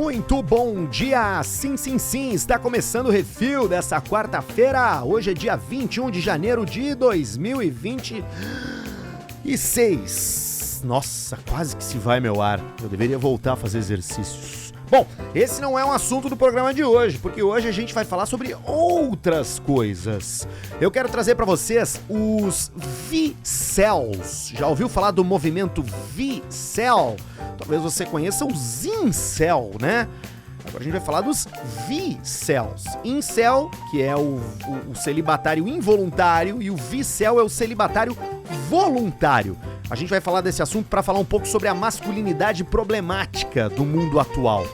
Muito bom dia! Sim, sim, sim, está começando o Refil dessa quarta-feira. Hoje é dia 21 de janeiro de 2026. Nossa, quase que se vai meu ar. Eu deveria voltar a fazer exercícios. Bom, esse não é um assunto do programa de hoje, porque hoje a gente vai falar sobre outras coisas. Eu quero trazer para vocês os V-Cells. Já ouviu falar do movimento V-Cell? Talvez você conheça os Incel, né? Agora a gente vai falar dos V-Cells. Incel, que é o celibatário involuntário, e o V-Cell é o celibatário voluntário. A gente vai falar desse assunto para falar um pouco sobre a masculinidade problemática do mundo atual.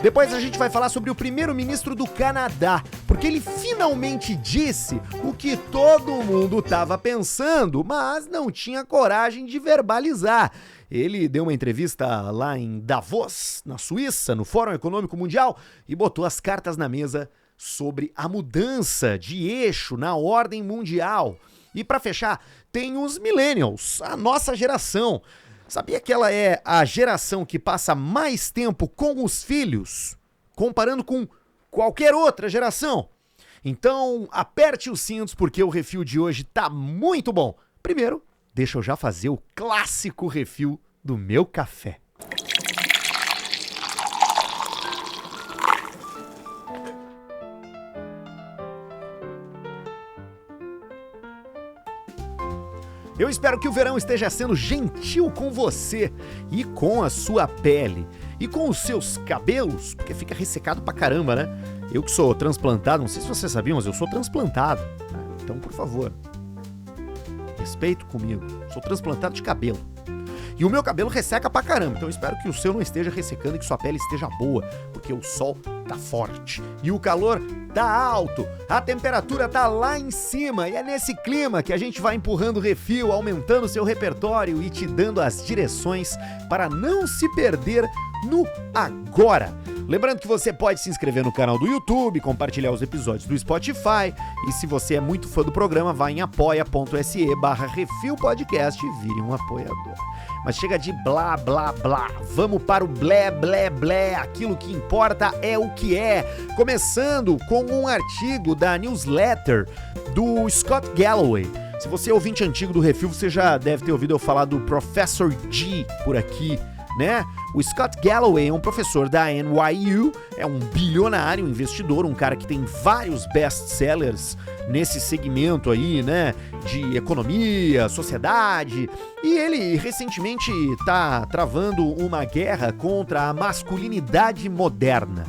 Depois a gente vai falar sobre o primeiro-ministro do Canadá, porque ele finalmente disse o que todo mundo estava pensando, mas não tinha coragem de verbalizar. Ele deu uma entrevista lá em Davos, na Suíça, no Fórum Econômico Mundial, e botou as cartas na mesa sobre a mudança de eixo na ordem mundial. E para fechar, tem os millennials, a nossa geração. Sabia que ela é a geração que passa mais tempo com os filhos, comparando com qualquer outra geração? Então, aperte os cintos porque o refil de hoje tá muito bom. Primeiro, deixa eu já fazer o clássico refil do meu café. Eu espero que o verão esteja sendo gentil com você e com a sua pele e com os seus cabelos, porque fica ressecado pra caramba, né? Eu que sou transplantado, não sei se vocês sabiam, mas eu sou transplantado. Então, por favor, respeito comigo. Sou transplantado de cabelo. E o meu cabelo resseca pra caramba, então eu espero que o seu não esteja ressecando e que sua pele esteja boa, porque o sol tá forte e o calor tá alto, a temperatura tá lá em cima e é nesse clima que a gente vai empurrando o refil, aumentando o seu repertório e te dando as direções para não se perder no agora. Lembrando que você pode se inscrever no canal do YouTube, compartilhar os episódios do Spotify e se você é muito fã do programa, vai em apoia.se/refilpodcast e vire um apoiador. Mas chega de blá, blá, blá. Vamos para o blé, blé, blé. Aquilo que importa é o que é. Começando com um artigo da newsletter do Scott Galloway. Se você é ouvinte antigo do Refil, você já deve ter ouvido eu falar do Professor G por aqui, né? O Scott Galloway é um professor da NYU, é um bilionário investidor, um cara que tem vários best-sellers nesse segmento aí, né, de economia, sociedade, e ele recentemente tá travando uma guerra contra a masculinidade moderna.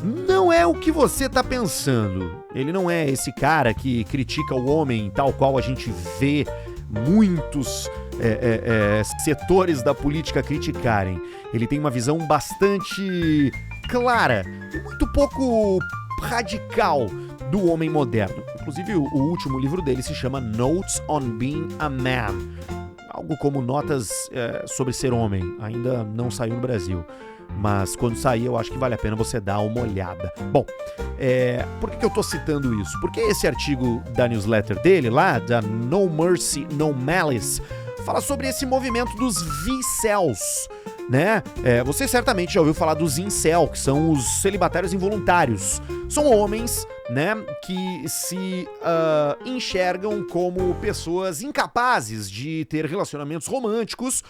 Não é o que você tá pensando. Ele não é esse cara que critica o homem tal qual a gente vê muitos setores da política criticarem. Ele tem uma visão bastante clara e muito pouco radical do homem moderno. Inclusive, o último livro dele se chama Notes on Being a Man. Algo como notas sobre ser homem. Ainda não saiu no Brasil. Mas quando sair, eu acho que vale a pena você dar uma olhada. Bom, por que eu tô citando isso? Porque esse artigo da newsletter dele, lá, da No Mercy, No Malice, fala sobre esse movimento dos V-Cells, né? Você certamente já ouviu falar dos Incel, que são os celibatários involuntários. São homens, né, que se enxergam como pessoas incapazes de ter relacionamentos românticos,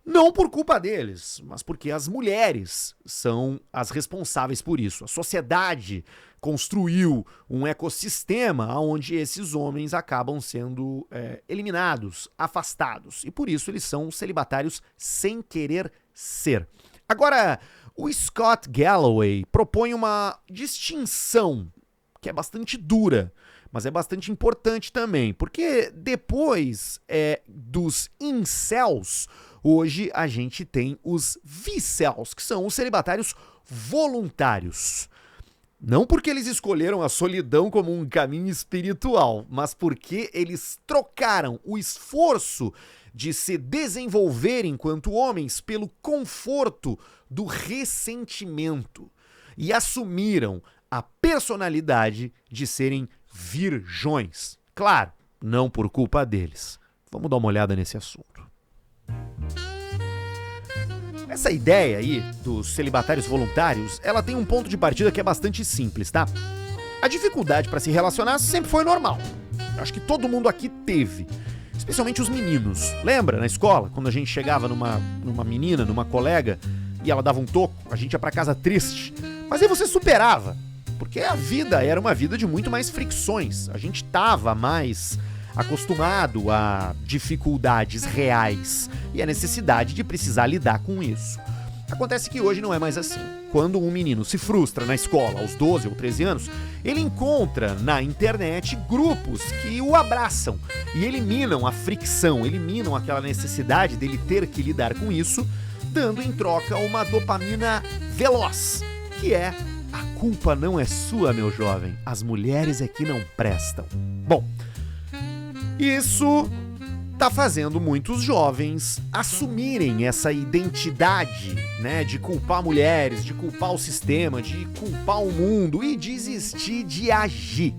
não por culpa deles, mas porque as mulheres são as responsáveis por isso. A sociedade construiu um ecossistema onde esses homens acabam sendo eliminados, afastados. E por isso eles são celibatários sem querer ser. Agora, o Scott Galloway propõe uma distinção que é bastante dura, mas é bastante importante também, porque depois dos incels, hoje a gente tem os V-Cells, que são os celibatários voluntários. Não porque eles escolheram a solidão como um caminho espiritual, mas porque eles trocaram o esforço de se desenvolver enquanto homens pelo conforto do ressentimento e assumiram a personalidade de serem virgões. Claro, não por culpa deles. Vamos dar uma olhada nesse assunto. Essa ideia aí dos celibatários voluntários, ela tem um ponto de partida que é bastante simples, tá? A dificuldade para se relacionar sempre foi normal. Acho que todo mundo aqui teve. Especialmente os meninos. Lembra, na escola, quando a gente chegava numa menina, numa colega, e ela dava um toco, a gente ia pra casa triste. Mas aí você superava, porque a vida era uma vida de muito mais fricções. A gente tava mais acostumado a dificuldades reais e a necessidade de precisar lidar com isso. Acontece que hoje não é mais assim. Quando um menino se frustra na escola aos 12 ou 13 anos, ele encontra na internet grupos que o abraçam e eliminam a fricção, eliminam aquela necessidade dele ter que lidar com isso, dando em troca uma dopamina veloz, que é: a culpa não é sua, meu jovem, as mulheres é que não prestam. Bom, isso tá fazendo muitos jovens assumirem essa identidade, né, de culpar mulheres, de culpar o sistema, de culpar o mundo e desistir de agir.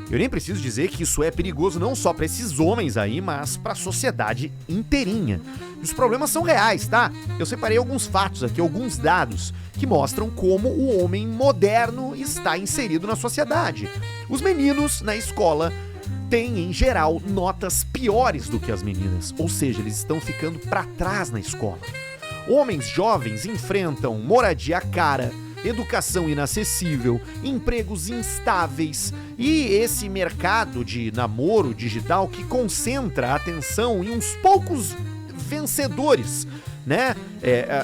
Eu nem preciso dizer que isso é perigoso não só para esses homens aí, mas para a sociedade inteirinha. Os problemas são reais, tá? Eu separei alguns fatos aqui, alguns dados que mostram como o homem moderno está inserido na sociedade. Os meninos na escola têm, em geral, notas piores do que as meninas, ou seja, eles estão ficando para trás na escola. Homens jovens enfrentam moradia cara, educação inacessível, empregos instáveis e esse mercado de namoro digital que concentra a atenção em uns poucos vencedores, né?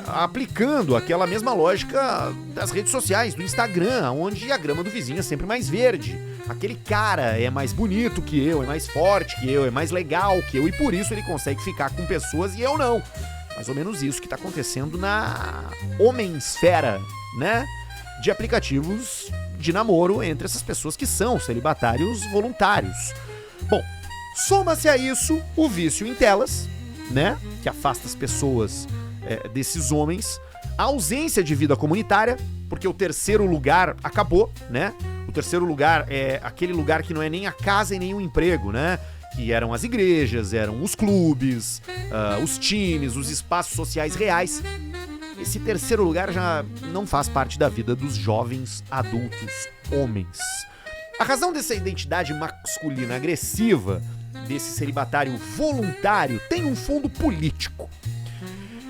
Aplicando aquela mesma lógica das redes sociais, do Instagram, onde a grama do vizinho é sempre mais verde. Aquele cara é mais bonito que eu, é mais forte que eu, é mais legal que eu e por isso ele consegue ficar com pessoas e eu não. Mais ou menos isso que tá acontecendo na homensfera, né? De aplicativos de namoro entre essas pessoas que são celibatários voluntários. Bom, soma-se a isso o vício em telas, né? Que afasta as pessoas desses homens, a ausência de vida comunitária, porque o terceiro lugar acabou, né? O terceiro lugar é aquele lugar que não é nem a casa e nem o emprego, né? Que eram as igrejas, eram os clubes, os times, os espaços sociais reais. Esse terceiro lugar já não faz parte da vida dos jovens adultos homens. A razão dessa identidade masculina agressiva, desse celibatário voluntário, tem um fundo político.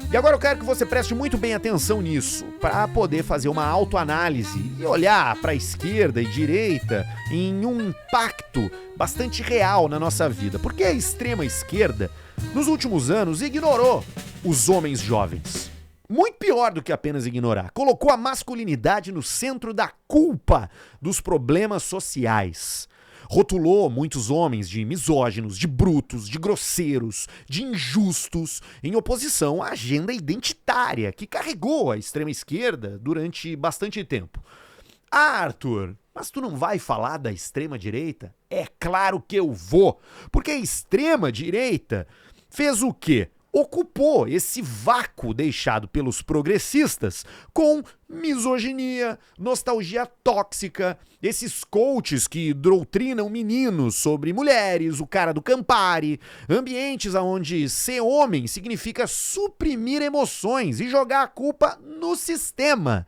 E agora eu quero que você preste muito bem atenção nisso, para poder fazer uma autoanálise e olhar para a esquerda e direita em um impacto bastante real na nossa vida. Porque a extrema esquerda, nos últimos anos, ignorou os homens jovens. Muito pior do que apenas ignorar. Colocou a masculinidade no centro da culpa dos problemas sociais. Rotulou muitos homens de misóginos, de brutos, de grosseiros, de injustos, em oposição à agenda identitária que carregou a extrema esquerda durante bastante tempo. Ah, Arthur, mas tu não vai falar da extrema direita? É claro que eu vou, porque a extrema direita fez o quê? Ocupou esse vácuo deixado pelos progressistas com misoginia, nostalgia tóxica, esses coaches que doutrinam meninos sobre mulheres, o cara do Campari, ambientes onde ser homem significa suprimir emoções e jogar a culpa no sistema.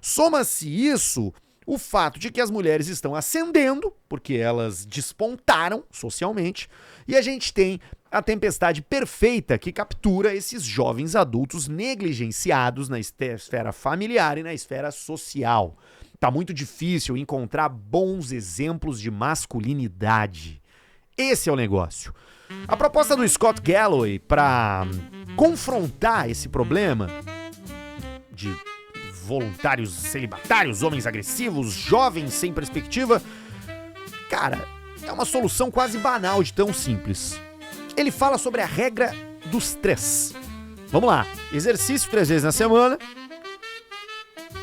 Soma-se isso o fato de que as mulheres estão ascendendo, porque elas despontaram socialmente, e a gente tem a tempestade perfeita que captura esses jovens adultos negligenciados na esfera familiar e na esfera social. Tá muito difícil encontrar bons exemplos de masculinidade. Esse é o negócio. A proposta do Scott Galloway para confrontar esse problema de voluntários celibatários, homens agressivos, jovens sem perspectiva, cara, é uma solução quase banal de tão simples. Ele fala sobre a regra dos 3. Vamos lá. Exercício 3 vezes na semana.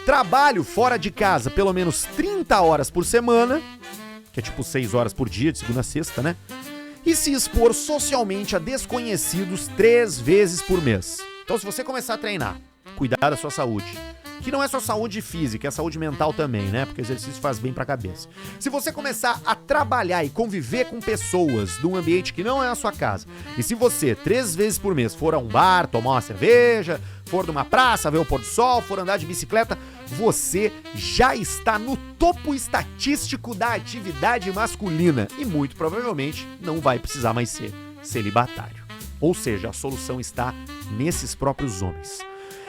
Trabalho fora de casa pelo menos 30 horas por semana, que é tipo 6 horas por dia, de segunda a sexta, né? E se expor socialmente a desconhecidos 3 vezes por mês. Então, se você começar a treinar, cuidar da sua saúde, que não é só saúde física, é saúde mental também, né? Porque o exercício faz bem pra cabeça. Se você começar a trabalhar e conviver com pessoas num ambiente que não é a sua casa, e se você 3 vezes por mês for a um bar, tomar uma cerveja, for numa praça, ver o pôr do sol, for andar de bicicleta, você já está no topo estatístico da atividade masculina e muito provavelmente não vai precisar mais ser celibatário. Ou seja, a solução está nesses próprios homens.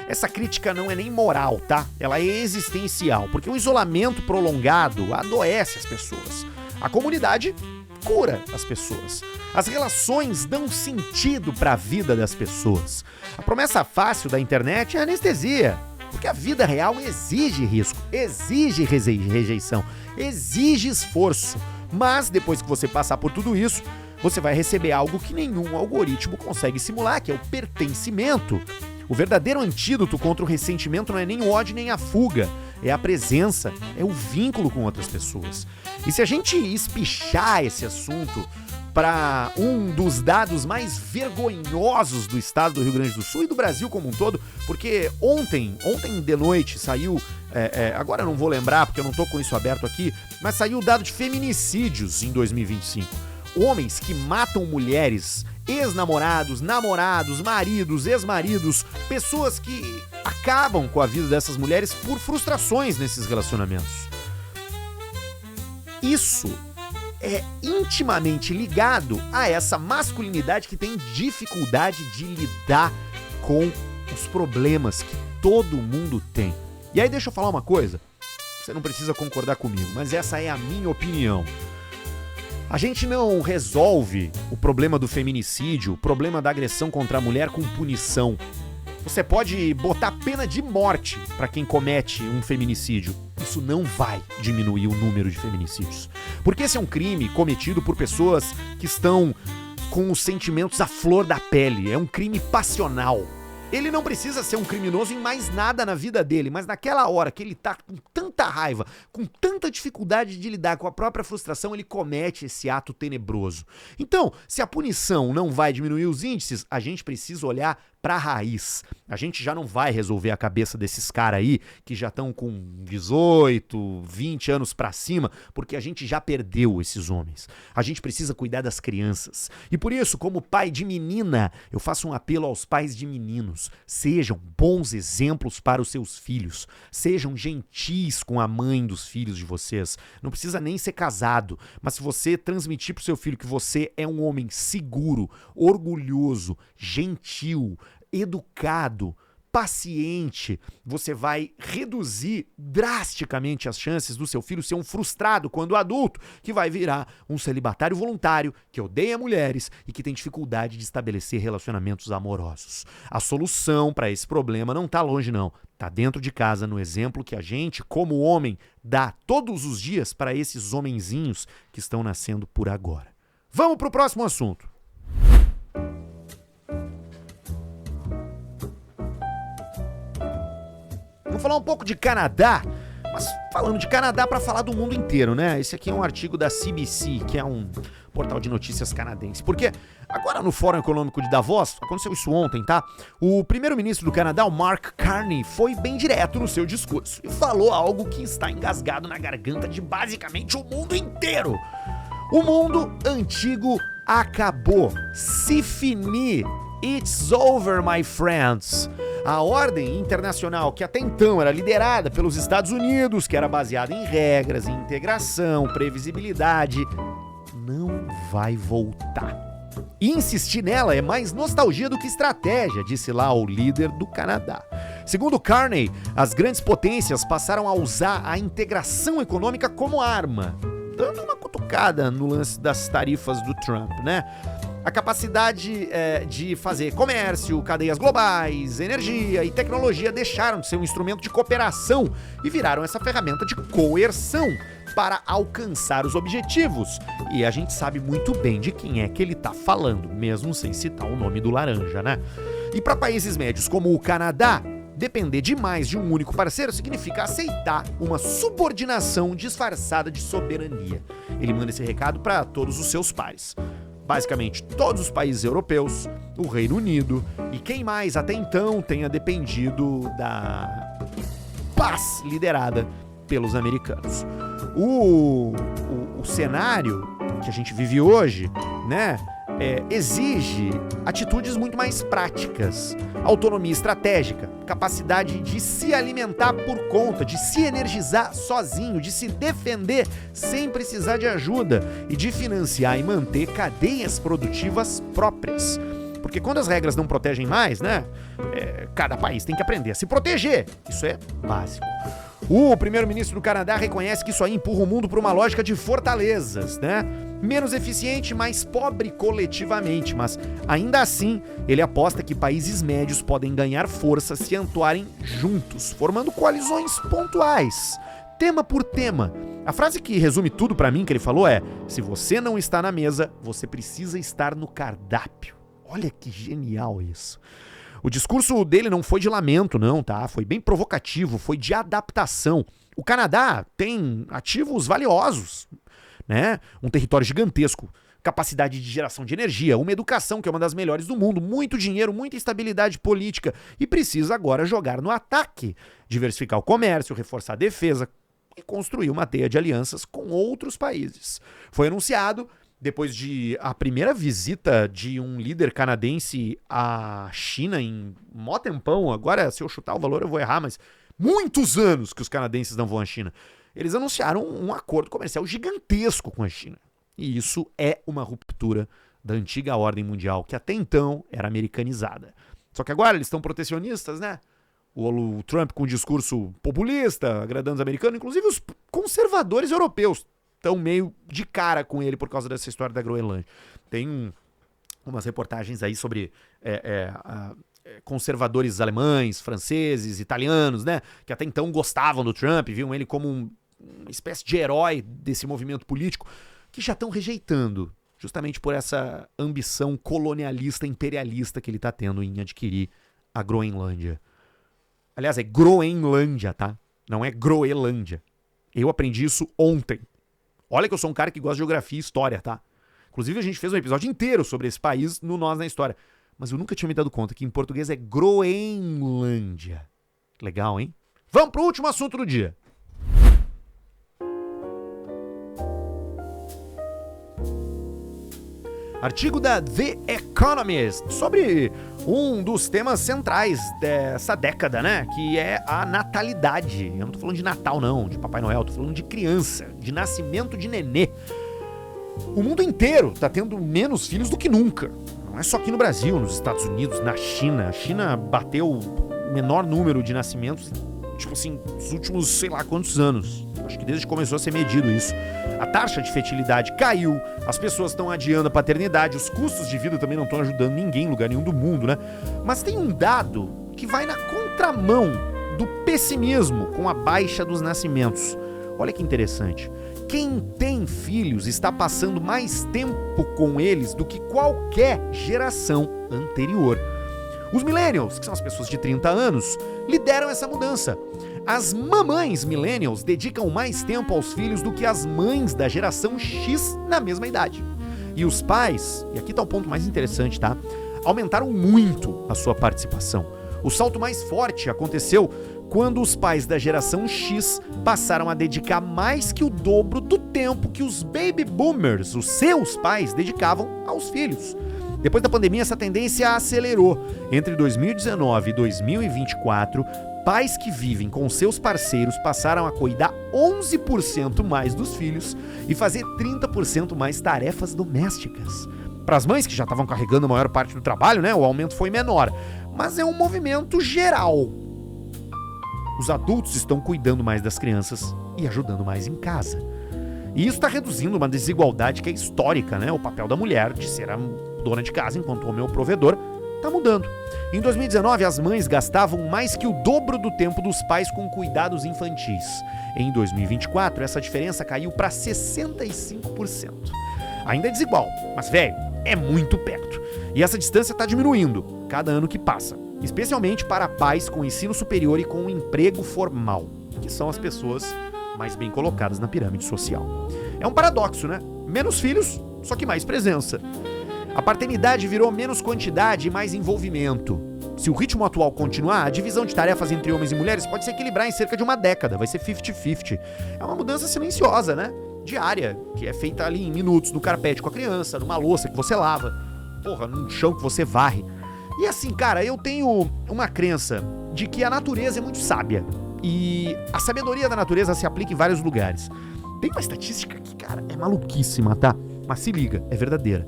Essa crítica não é nem moral, tá? Ela é existencial, porque o isolamento prolongado adoece as pessoas. A comunidade cura as pessoas. As relações dão sentido para a vida das pessoas. A promessa fácil da internet é anestesia, porque a vida real exige risco, exige rejeição, exige esforço. Mas depois que você passar por tudo isso, você vai receber algo que nenhum algoritmo consegue simular, que é o pertencimento. O verdadeiro antídoto contra o ressentimento não é nem o ódio nem a fuga, é a presença, é o vínculo com outras pessoas. E se a gente espichar esse assunto para um dos dados mais vergonhosos do estado do Rio Grande do Sul e do Brasil como um todo, porque ontem de noite saiu, agora eu não vou lembrar porque eu não tô com isso aberto aqui, mas saiu o dado de feminicídios em 2025. Homens que matam mulheres, ex-namorados, namorados, maridos, ex-maridos, pessoas que acabam com a vida dessas mulheres por frustrações nesses relacionamentos. Isso é intimamente ligado a essa masculinidade que tem dificuldade de lidar com os problemas que todo mundo tem. E aí deixa eu falar uma coisa, você não precisa concordar comigo, mas essa é a minha opinião. A gente não resolve o problema do feminicídio, o problema da agressão contra a mulher com punição. Você pode botar pena de morte para quem comete um feminicídio. Isso não vai diminuir o número de feminicídios. Porque esse é um crime cometido por pessoas que estão com os sentimentos à flor da pele. É um crime passional. Ele não precisa ser um criminoso em mais nada na vida dele, mas naquela hora que ele tá com tanta raiva, com tanta dificuldade de lidar com a própria frustração, ele comete esse ato tenebroso. Então, se a punição não vai diminuir os índices, a gente precisa olhar pra raiz. A gente já não vai resolver a cabeça desses caras aí que já estão com 18, 20 anos pra cima, porque a gente já perdeu esses homens. A gente precisa cuidar das crianças. E por isso, como pai de menina, eu faço um apelo aos pais de meninos. Sejam bons exemplos para os seus filhos. Sejam gentis com a mãe dos filhos de vocês. Não precisa nem ser casado, mas se você transmitir pro seu filho que você é um homem seguro, orgulhoso, gentil, educado, paciente, você vai reduzir drasticamente as chances do seu filho ser um frustrado quando adulto, que vai virar um celibatário voluntário, que odeia mulheres e que tem dificuldade de estabelecer relacionamentos amorosos. A solução para esse problema não tá longe não, tá dentro de casa, no exemplo que a gente, como homem, dá todos os dias para esses homenzinhos que estão nascendo por agora. Vamos pro próximo assunto. Vamos falar um pouco de Canadá, mas falando de Canadá para falar do mundo inteiro, né? Esse aqui é um artigo da CBC, que é um portal de notícias canadense. Porque agora no Fórum Econômico de Davos, aconteceu isso ontem, tá? O primeiro-ministro do Canadá, o Mark Carney, foi bem direto no seu discurso e falou algo que está engasgado na garganta de basicamente o mundo inteiro. O mundo antigo acabou. Se finir. It's over, my friends. A ordem internacional, que até então era liderada pelos Estados Unidos, que era baseada em regras, em integração, previsibilidade, não vai voltar. E insistir nela é mais nostalgia do que estratégia, disse lá o líder do Canadá. Segundo Carney, as grandes potências passaram a usar a integração econômica como arma, dando uma cutucada no lance das tarifas do Trump, né? A capacidade de fazer comércio, cadeias globais, energia e tecnologia deixaram de ser um instrumento de cooperação e viraram essa ferramenta de coerção para alcançar os objetivos. E a gente sabe muito bem de quem é que ele tá falando, mesmo sem citar o nome do laranja, né? E para países médios como o Canadá, depender demais de um único parceiro significa aceitar uma subordinação disfarçada de soberania. Ele manda esse recado para todos os seus pares. Basicamente, todos os países europeus, o Reino Unido e quem mais até então tenha dependido da paz liderada pelos americanos. O cenário que a gente vive hoje, né, exige atitudes muito mais práticas, autonomia estratégica, capacidade de se alimentar por conta, de se energizar sozinho, de se defender sem precisar de ajuda e de financiar e manter cadeias produtivas próprias. Porque quando as regras não protegem mais, né, cada país tem que aprender a se proteger. Isso é básico. O primeiro-ministro do Canadá reconhece que isso aí empurra o mundo para uma lógica de fortalezas, né? Menos eficiente, mais pobre coletivamente, mas ainda assim ele aposta que países médios podem ganhar força se atuarem juntos, formando coalizões pontuais, tema por tema. A frase que resume tudo pra mim que ele falou é: se você não está na mesa, você precisa estar no cardápio. Olha que genial isso. O discurso dele não foi de lamento, não, tá? Foi bem provocativo, foi de adaptação. O Canadá tem ativos valiosos, né? Um território gigantesco, capacidade de geração de energia, uma educação que é uma das melhores do mundo, muito dinheiro, muita estabilidade política e precisa agora jogar no ataque, diversificar o comércio, reforçar a defesa e construir uma teia de alianças com outros países. Foi anunciado depois de a primeira visita de um líder canadense à China em mó tempão. Agora, se eu chutar o valor eu vou errar, mas muitos anos que os canadenses não vão à China. Eles anunciaram um acordo comercial gigantesco com a China. E isso é uma ruptura da antiga ordem mundial, que até então era americanizada. Só que agora eles estão protecionistas, né? O Trump com um discurso populista, agradando os americanos, inclusive os conservadores europeus estão meio de cara com ele por causa dessa história da Groenlândia. Tem umas reportagens aí sobre conservadores alemães, franceses, italianos, né? Que até então gostavam do Trump, viam ele como uma espécie de herói desse movimento político, que já estão rejeitando, justamente por essa ambição colonialista, imperialista que ele está tendo em adquirir a Groenlândia. Aliás, é Groenlândia, tá? Não é Groenlândia. Eu aprendi isso ontem. Olha que eu sou um cara que gosta de geografia e história, tá? Inclusive a gente fez um episódio inteiro sobre esse país no Nós na História. Mas eu nunca tinha me dado conta que em português é Groenlândia. Legal, hein? Vamos pro último assunto do dia. Artigo da The Economist sobre um dos temas centrais dessa década, né? Que é a natalidade. Eu não tô falando de Natal, não, de Papai Noel. Tô falando de criança, de nascimento de nenê. O mundo inteiro tá tendo menos filhos do que nunca. Não é só aqui no Brasil, nos Estados Unidos, na China. A China bateu o menor número de nascimentos, tipo assim, nos últimos sei lá quantos anos. Acho que desde que começou a ser medido isso. A taxa de fertilidade caiu, as pessoas estão adiando a paternidade, os custos de vida também não estão ajudando ninguém em lugar nenhum do mundo, né? Mas tem um dado que vai na contramão do pessimismo com a baixa dos nascimentos. Olha que interessante. Quem tem filhos está passando mais tempo com eles do que qualquer geração anterior. Os millennials, que são as pessoas de 30 anos, lideram essa mudança. As mamães millennials dedicam mais tempo aos filhos do que as mães da geração X na mesma idade. E os pais, e aqui tá o ponto mais interessante, tá? Aumentaram muito a sua participação. O salto mais forte aconteceu quando os pais da geração X passaram a dedicar mais que o dobro do tempo que os baby boomers, os seus pais, dedicavam aos filhos. Depois da pandemia, essa tendência acelerou. Entre 2019 e 2024, pais que vivem com seus parceiros passaram a cuidar 11% mais dos filhos e fazer 30% mais tarefas domésticas. Para as mães que já estavam carregando a maior parte do trabalho, né, o aumento foi menor. Mas é um movimento geral. Os adultos estão cuidando mais das crianças e ajudando mais em casa. E isso está reduzindo uma desigualdade que é histórica, né? O papel da mulher de ser a dona de casa enquanto o homem é o provedor está mudando. Em 2019, as mães gastavam mais que o dobro do tempo dos pais com cuidados infantis. Em 2024, essa diferença caiu para 65%. Ainda é desigual, mas, velho, é muito perto. E essa distância está diminuindo cada ano que passa, especialmente para pais com ensino superior e com emprego formal, que são as pessoas mais bem colocadas na pirâmide social. É um paradoxo, né? Menos filhos, só que mais presença. A paternidade virou menos quantidade e mais envolvimento. Se o ritmo atual continuar, a divisão de tarefas entre homens e mulheres pode se equilibrar em cerca de uma década, vai ser 50-50. É uma mudança silenciosa, né? Diária, que é feita ali em minutos, no carpete com a criança, numa louça que você lava. porra, num chão que você varre. E assim, cara, eu tenho uma crença de que a natureza é muito sábia. E a sabedoria da natureza se aplica em vários lugares. Tem uma estatística que, cara, é maluquíssima, tá? Mas se liga, é verdadeira.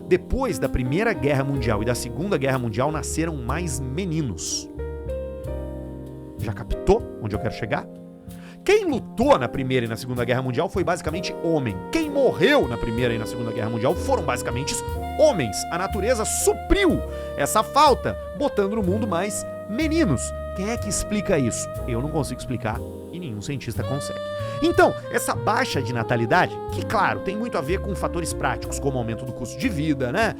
Depois da Primeira Guerra Mundial e da Segunda Guerra Mundial, nasceram mais meninos. Já captou onde eu quero chegar? Quem lutou na Primeira e na Segunda Guerra Mundial foi basicamente homem. Quem morreu na Primeira e na Segunda Guerra Mundial foram basicamente homens. A natureza supriu essa falta, botando no mundo mais meninos. Quem é que explica isso? Eu não consigo explicar e nenhum cientista consegue. Então, essa baixa de natalidade, que claro, tem muito a ver com fatores práticos, como o aumento do custo de vida, né?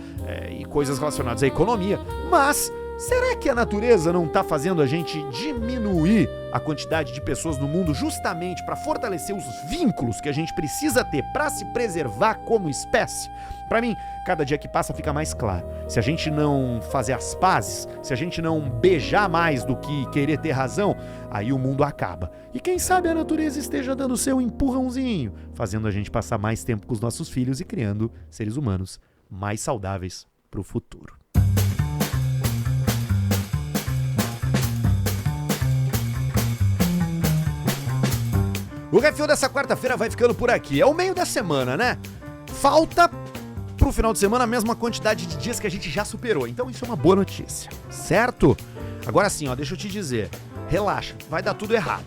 E coisas relacionadas à economia, mas será que a natureza não está fazendo a gente diminuir a quantidade de pessoas no mundo justamente para fortalecer os vínculos que a gente precisa ter para se preservar como espécie? Para mim, cada dia que passa fica mais claro. Se a gente não fazer as pazes, se a gente não beijar mais do que querer ter razão, aí o mundo acaba. E quem sabe a natureza esteja dando seu empurrãozinho, fazendo a gente passar mais tempo com os nossos filhos e criando seres humanos mais saudáveis para o futuro. O Refil dessa quarta-feira vai ficando por aqui. É o meio da semana, né? Falta pro final de semana a mesma quantidade de dias que a gente já superou. Então isso é uma boa notícia, certo? Agora sim, ó, deixa eu te dizer. Relaxa, vai dar tudo errado.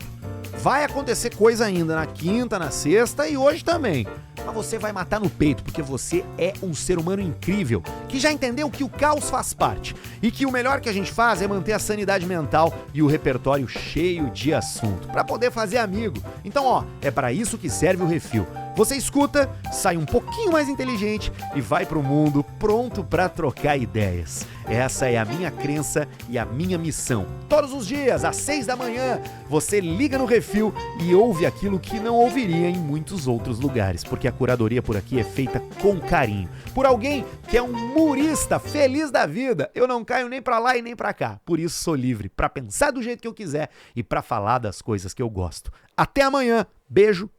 Vai acontecer coisa ainda na quinta, na sexta e hoje também. Mas você vai matar no peito, porque você é um ser humano incrível, que já entendeu que o caos faz parte e que o melhor que a gente faz é manter a sanidade mental e o repertório cheio de assunto, pra poder fazer amigo. Então, ó, é pra isso que serve o Refil. Você escuta, sai um pouquinho mais inteligente e vai pro mundo pronto pra trocar ideias. Essa é a minha crença e a minha missão. Todos os dias, às 6 da manhã, você liga no Refil e ouve aquilo que não ouviria em muitos outros lugares, porque a curadoria por aqui é feita com carinho. Por alguém que é um murista feliz da vida. Eu não caio nem pra lá e nem pra cá. Por isso sou livre pra pensar do jeito que eu quiser e pra falar das coisas que eu gosto. Até amanhã. Beijo.